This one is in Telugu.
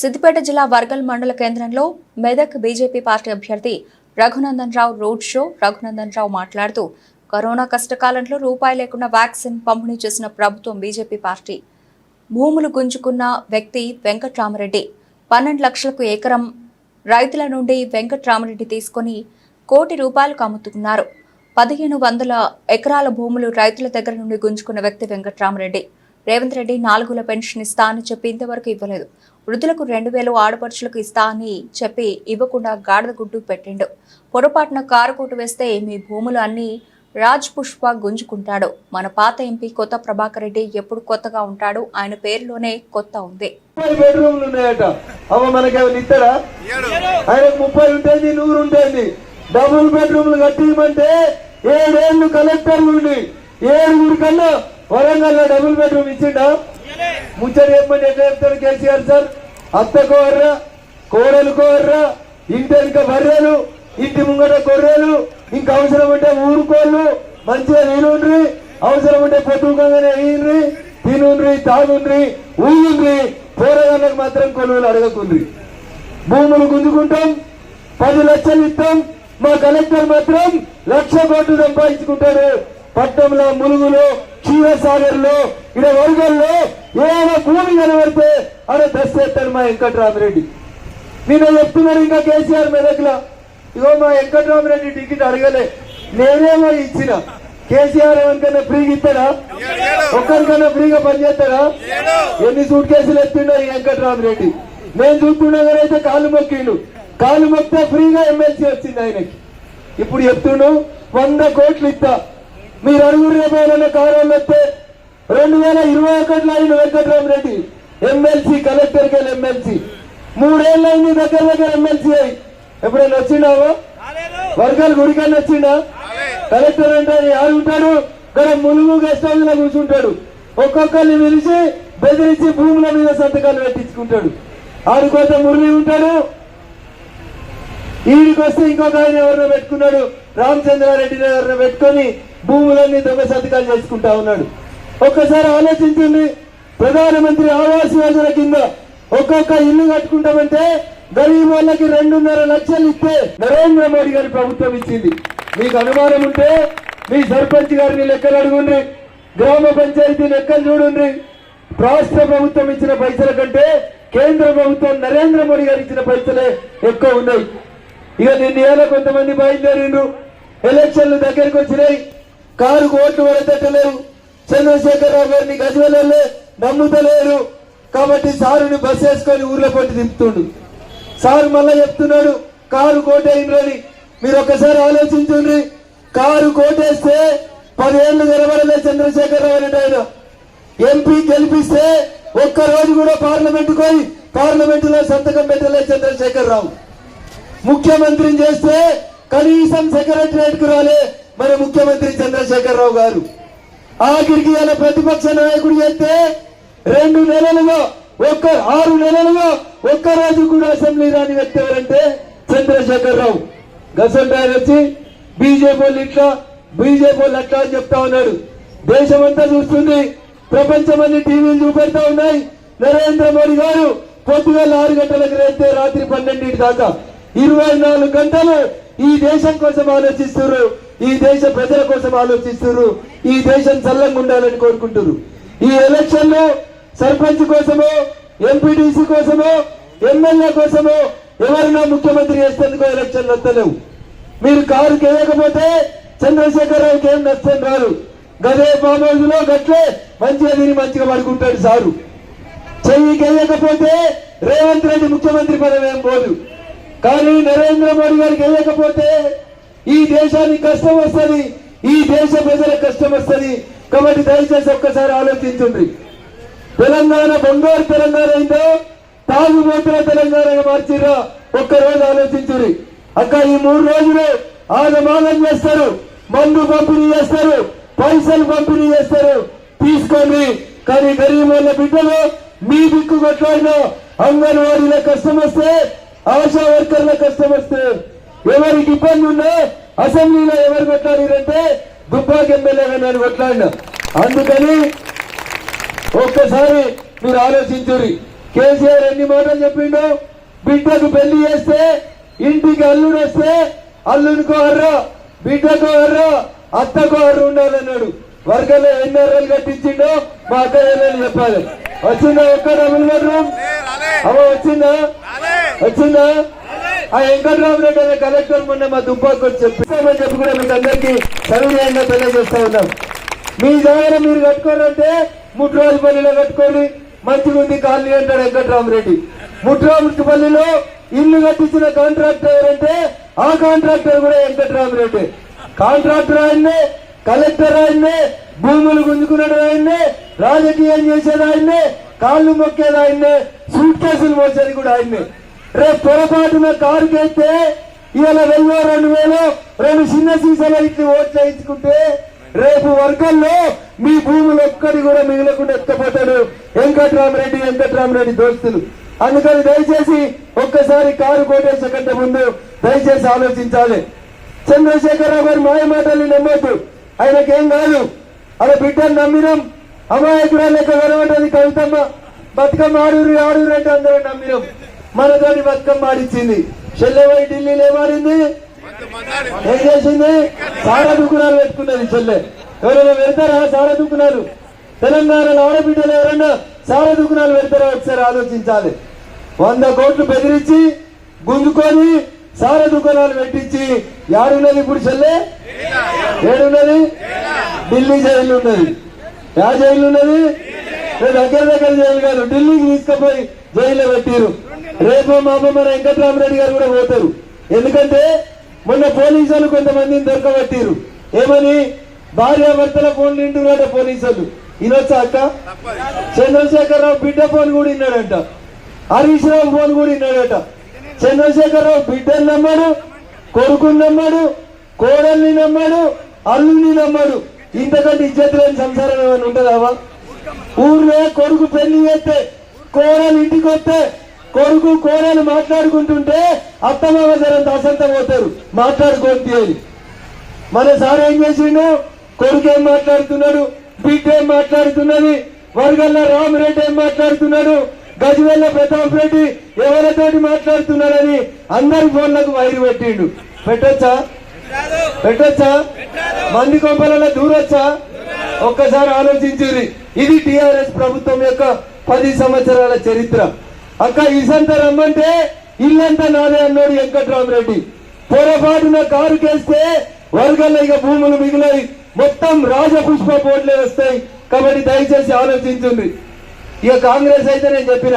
సిద్దిపేట జిల్లా వర్గల్ మండల కేంద్రంలో మెదక్ బీజేపీ పార్టీ అభ్యర్థి రఘునందన్ రావు రోడ్ షో. రఘునందన్ రావు మాట్లాడుతూ కరోనా కష్టకాలంలో రూపాయి లేకుండా వ్యాక్సిన్ పంపిణీ చేసిన ప్రభుత్వం బీజేపీ పార్టీ. భూములు గుంజుకున్న వ్యక్తి వెంకట్రామరెడ్డి 12 లక్షలకు ఎకరం రైతుల నుండి వెంకట్రామరెడ్డి తీసుకుని ₹1 కోటి అమ్ముతున్నారు. 1500 ఎకరాల భూములు రైతుల దగ్గర నుండి గుంజుకున్న వ్యక్తి వెంకట్రామరెడ్డి. రేవంత్ రెడ్డి 4 పెన్షన్ ఇస్తా అని చెప్పి ఇంతవరకు ఇవ్వలేదు. వృద్ధులకు 2000 ఆడపడుచులకు ఇస్తా అని చెప్పి ఇవ్వకుండా గాడిద గుడ్డు పెట్టిండు. పొరపాటున కారు కొట్టు వేస్తే మీ భూములు అన్ని రాజ్ పుష్ప గుంజుకుంటాడు. మన పాత ఎంపీ కొత్త ప్రభాకర్ రెడ్డి ఎప్పుడు కొత్తగా ఉంటాడు, ఆయన పేరులోనే కొత్త ఉంది. 30 బెడ్రూమ్లు ఉన్నాయట. మనకేమైనా ఇస్తారా? ఆయనకు 30 ఉంటుంది, 100 ఉంటుంది. డబుల్ బెడ్రూమ్లు కట్టిమంటే 7 ఏళ్ళు కలెక్టర్ నుండి 7 కన్నా వరంగల్ డబుల్ బెడ్రూమ్ ఇచ్చిండా? ముచ్చట చెప్పండి. ఎట్లా చెప్తాడు కేసీఆర్ సార్? అత్తకో వర్రా, కోడలుకో వర్రా, ఇంటి వెనుక బర్రెలు, ఇంటి ముంగట గొర్రెలు, ఇంకా అవసరం ఉంటే ఊరుకోళ్ళు, మంచిగా తినుండ్రి, అవసరం ఉంటే పొద్దుగానే వేయండ్రి, తినుండ్రి, తాగుండ్రి, ఊయుండ్రి, పోరగాళ్ళకు మాత్రం కొనుగోలు అడగకుండ్రి. భూములు గుంజుకుంటాం, 10 లక్షలు ఇస్తాం. మా కలెక్టర్ మాత్రం 1,00,000 కోట్లు సంపాదించుకుంటాడు. పట్టణంలో, ములుగులో, క్షీరసాగర్ లో, ఇక్కడ వర్గంలో ఏమైనా భూమి కనబడితే అలా దస్తేస్తాడు మా వెంకట్రామరెడ్డి. నేను చెప్తున్నాను ఇంకా కేసీఆర్ మెదక్లా, ఇగో మా వెంకట్రామరెడ్డి టికెట్ అడగలే, నేనేమో ఇచ్చిన. కేసీఆర్ ఎవరికైనా ఫ్రీగా ఇస్తాడా? ఒక్కరికైనా ఫ్రీగా పనిచేస్తాడా? ఎన్ని సూట్ కేసులు ఎత్తుండో ఈ వెంకట్రామరెడ్డి. నేను చూస్తుండగానైతే కాళ్ళు మొక్కిండు. కాళ్ళు మొక్కితే ఫ్రీగా ఎమ్మెల్సీ వచ్చింది ఆయనకి. ఇప్పుడు చెప్తుండు 100 కోట్లు ఇస్తా. మీరు అడుగురు రేపు కారణాలు వస్తే 2021లో అయిన వెంకట్రామరెడ్డి ఎమ్మెల్సీ, కలెక్టర్కి వెళ్ళి ఎమ్మెల్సీ 3 ఏళ్ళు అయింది. దగ్గర ఎమ్మెల్సీ అయి ఎప్పుడైనా వచ్చిండావో? వర్గాల గుడికైనా వచ్చిండా? కలెక్టర్ అంటే ఆడుంటాడు, ఇక్కడ ములుగు గెస్ట్ హౌస్ లో కూర్చుంటాడు. ఒక్కొక్కరిని పిలిచి బెదిరించి భూముల మీద సంతకాలు పెట్టించుకుంటాడు. ఆడికొస్తే మురళి ఉంటాడు, ఈడికి వస్తే ఇంకొక ఆయన ఎవరినో పెట్టుకున్నాడు, రామచంద్రారెడ్డిని ఎవరినో పెట్టుకొని భూములన్నీ దొంగ సంతకాలు చేసుకుంటా ఉన్నాడు. ఒక్కసారి ఆలోచించండి. ప్రధానమంత్రి ఆవాస్ యోజన కింద ఒక్కొక్క ఇల్లు కట్టుకుంటామంటే గరీబ్ వాళ్ళకి 2.5 లక్షలు ఇస్తే నరేంద్ర మోడీ గారి ప్రభుత్వం ఇచ్చింది. మీకు అనుమానం ఉంటే మీ సర్పంచ్ గారిని లెక్కలు అడుగుండ్రి, గ్రామ పంచాయతీ లెక్కలు చూడండి. రాష్ట్ర ప్రభుత్వం ఇచ్చిన పైసల కంటే కేంద్ర ప్రభుత్వం నరేంద్ర మోడీ గారు ఇచ్చిన పైసలే ఎక్కువ ఉన్నాయి. ఇక నిన్న కొంతమంది బయలుదేరిండ్రు, ఎలక్షన్లు దగ్గరికి వచ్చినాయి, కారుకు ఓట్లు పడతట్టలేరు, చంద్రశేఖరరావు గారిని గజవెల్లే నమ్ముతలేరు. కాబట్టి సారుని బస్ వేసుకొని ఊర్లో పట్టి దింపుతుండు. సారు మళ్ళా చెప్తున్నాడు కారు కోటేయండి. మీరు ఒక్కసారి ఆలోచించండి. కారు కోటేస్తే 10 ఏళ్ళు నిలబడలే చంద్రశేఖరరావు అంటే ఆయన. ఎంపీ గెలిపిస్తే ఒక్కరోజు కూడా పార్లమెంటుకు పోయి పార్లమెంటులో సంతకం పెట్టలే చంద్రశేఖరరావు. ముఖ్యమంత్రిని చేస్తే కనీసం సెక్రటరియట్ కు రాలే మన ముఖ్యమంత్రి చంద్రశేఖరరావు గారు. ఆఖరికి ఇలా ప్రతిపక్ష నాయకుడు చేస్తే 2 నెలలుగా 6 నెలలుగా ఒక్కరోజు కూడా అసెంబ్లీ రాని వ్యక్తి ఎవరంటే చంద్రశేఖరరావు. గసంట ఆయన వచ్చి బీజేపీ వాళ్ళు ఇట్లా, బీజేపీ వాళ్ళు అట్లా అని చెప్తా ఉన్నాడు. దేశమంతా చూస్తుంది, ప్రపంచమన్ని టీవీలు చూపెడతా ఉన్నాయి. నరేంద్ర మోడీ గారు పొద్దుగల 6 గంటలకు రేస్తే రాత్రి 12 దాకా 24 గంటలు ఈ దేశం కోసం ఆలోచిస్తున్నారు, ఈ దేశ ప్రజల కోసం ఆలోచిస్తున్నారు, ఈ దేశం చల్లంగా ఉండాలని కోరుకుంటున్నారు. ఈ ఎలక్షన్ లో సర్పంచ్ కోసమో, ఎంపీటీసీ కోసమో, ఎమ్మెల్యే కోసమో ఎవరైనా ముఖ్యమంత్రి చేసేందుకు ఎలక్షన్లు వస్తలేవు. మీరు కారుకి వేయకపోతే చంద్రశేఖరరావుకి ఏం నష్టం రాదు. గదే ఫామ్ హౌస్ లో గట్లే మంచిగా తిని మంచిగా పడుకుంటాడు సారు. చెయ్యికి వేయకపోతే రేవంత్ రెడ్డి ముఖ్యమంత్రి పదవి ఏం పోదు. కానీ నరేంద్ర మోడీ గారికి వేయకపోతే ఈ దేశానికి కష్టం వస్తుంది, ఈ దేశ ప్రజలకు కష్టం వస్తుంది. కాబట్టి దయచేసి ఒక్కసారి ఆలోచించండి. తెలంగాణ బంగారు తెలంగాణ అయిందో తాగుబోతుల తెలంగాణగా మార్చిరా? ఒక్కరోజు ఆలోచించురి. అక్క ఈ 3 రోజులు ఆగమాగం చేస్తారు, మందు పంపిణీ చేస్తారు, పైసలు పంపిణీ చేస్తారు, తీసుకోండి. కానీ గరీబ్ వాళ్ళ బిడ్డలు మీ దిక్కు కొట్లాడినా అంగన్వాడీల కష్టం వస్తే, ఆశా వర్కర్ల కష్టం వస్తే, ఎవరికి ఇబ్బంది ఉన్నా అసెంబ్లీలో ఎవరు కొట్లాడారంటే దుబ్బాకి ఎమ్మెల్యేగా నేను కొట్లాడినా. అందుకని ఒక్కసారి మీరు ఆలోచించుర్రి. కేసీఆర్ ఎన్ని మాటలు చెప్పిండు. బిడ్డకు పెళ్లి చేస్తే ఇంటికి అల్లుడు వస్తే అల్లునికో అర్ర, బిడ్డకో అర్ర, అత్తకో అర్ర ఉండాలన్నాడు. వర్గంలో ఎన్ని అర్రలు కట్టించిండో మా అక్క చెప్పాలి. వచ్చిందా ఒక్క డబుల్ బెడ్రూమ్? అవ వచ్చిందా? వచ్చిందా? ఆ వెంకటరామరెడ్డి అనే కలెక్టర్ మొన్న మా దుబ్బాకు చెప్పిస్తామని చెప్పి కూడా మీకు అందరికీ సవినయంగా తెలియజేస్తా ఉన్నాం. మీ దగ్గర మీరు కట్టుకోరంటే ముట్రాజుపల్లిలో కట్టుకోండి, మంచిగా ఉంది కాలనీ అంటాడు వెంకటరామరెడ్డి. ముట్రాజుపల్లిలో ఇల్లు కట్టించిన కాంట్రాక్టర్ ఎవరంటే ఆ కాంట్రాక్టర్ కూడా వెంకటరామరెడ్డి. కాంట్రాక్టర్ ఆయన్నే, కలెక్టర్ ఆయన్నే, భూములు గుంజుకున్నాడు ఆయన్నే, రాజకీయం చేసేది ఆయన్నే, కాళ్ళు మొక్కేది ఆయన్నే, సూట్ కేసులు మోసేది కూడా ఆయన్నే. రేపు పొరపాటున కారు కేస్తే ఇవాళ 1000-2000 రెండు చిన్న సీసాల ఇట్లా ఓట్లు వేయించుకుంటే రేపు వర్గంలో మీ భూములు ఒక్కటి కూడా మిగలకుండా ఎత్తపోతాడు వెంకటరామరెడ్డి దోస్తులు. అందుకని దయచేసి ఒక్కసారి కారు కోటేసే కంటే ముందు దయచేసి ఆలోచించాలి. చంద్రశేఖరరావు గారి మాయ మాటల్ని నమ్మొద్దు. ఆయనకేం కాదు. అలా బిడ్డను నమ్మినాం. అమాయకురాలు లెక్క కనబడ్డది కవితమ్మ. బతుకమ్మ ఆడూరు అంటే అందరూ నమ్మినాం. మనతోటి బతుకమ్మ ఆడిచ్చింది. చెల్లెవై ఢిల్లీలో ఏమారింది? ఏం చేసింది? సారా దుకాణాలు పెట్టుకున్నది చెల్లె. ఎవరైనా పెడతారా సారా దుకాణాలు? తెలంగాణలో ఆడబిడ్డలు ఎవరైనా సారా దుకాణాలు పెడతారా? ఒకసారి ఆలోచించాలి. 100 కోట్లు బెదిరించి గుంజుకొని సారా దుకాణాలు పెట్టించి యాడున్నది ఇప్పుడు చెల్లె? ఏడున్నది? ఢిల్లీ జైలు ఉన్నది. యా జైలు ఉన్నది? దగ్గర జైలు కాదు, ఢిల్లీకి తీసుకుపోయి జైల్లో పెట్టిరు. రేపు మా అమ్మ మన వెంకటరామరెడ్డి గారు కూడా పోతారు. ఎందుకంటే మొన్న పోలీసులు కొంతమందిని దొరకబట్టిరు. ఏమని? భార్యాభర్తల ఫోన్లు వింటున్నాడ పోలీసులు. ఈయనొచ్చా అక్క? చంద్రశేఖరరావు బిడ్డ ఫోన్ కూడా విన్నాడంట. హరీష్ రావు ఫోన్ కూడా విన్నాడట. చంద్రశేఖరరావు బిడ్డని నమ్మాడు, కొడుకుని నమ్మాడు, కోడల్ని నమ్మాడు, అల్లుని నమ్మాడు. ఇంతకంటే ఇజ్జత్ లేని సంసారం ఏమైనా ఉంటుందావా? ఊర్లో కొడుకు పెళ్లి చేస్తే కోడలు ఇంటికి వస్తే కొడుకు కోడలు మాట్లాడుకుంటుంటే అత్తమామ జరంత అసంతం పోతారు మాట్లాడుకోండి అని. మన సార్ ఏం చేసిండు? కొడుకు ఏం మాట్లాడుతున్నాడు, బిడ్డ ఏం మాట్లాడుతున్నది, వర్గల్ల రామరెడ్డి ఏం మాట్లాడుతున్నాడు, గజవెల్ల ప్రతాప్ రెడ్డి ఎవరితోటి మాట్లాడుతున్నాడని అందరి ఫోన్లకు వైరు పెట్టిండు. పెట్టొచ్చా? పెట్టొచ్చా? మంది కొంపలలో దూరొచ్చా? ఒక్కసారి ఆలోచించుర్రి. ఇది టిఆర్ఎస్ ప్రభుత్వం యొక్క 10 సంవత్సరాల చరిత్ర. అక్క ఇసంత రమ్మంటే ఇల్లంతా నాదే అన్నాడు వెంకటరామరెడ్డి. పొరపాటున కారు కేస్తే వర్గంలో ఇక భూములు మిగిలాయి, మొత్తం రాజపుష్ప బోర్డులే వస్తాయి. కాబట్టి దయచేసి ఆలోచించండి. ఇక కాంగ్రెస్ అయితే నేను చెప్పిన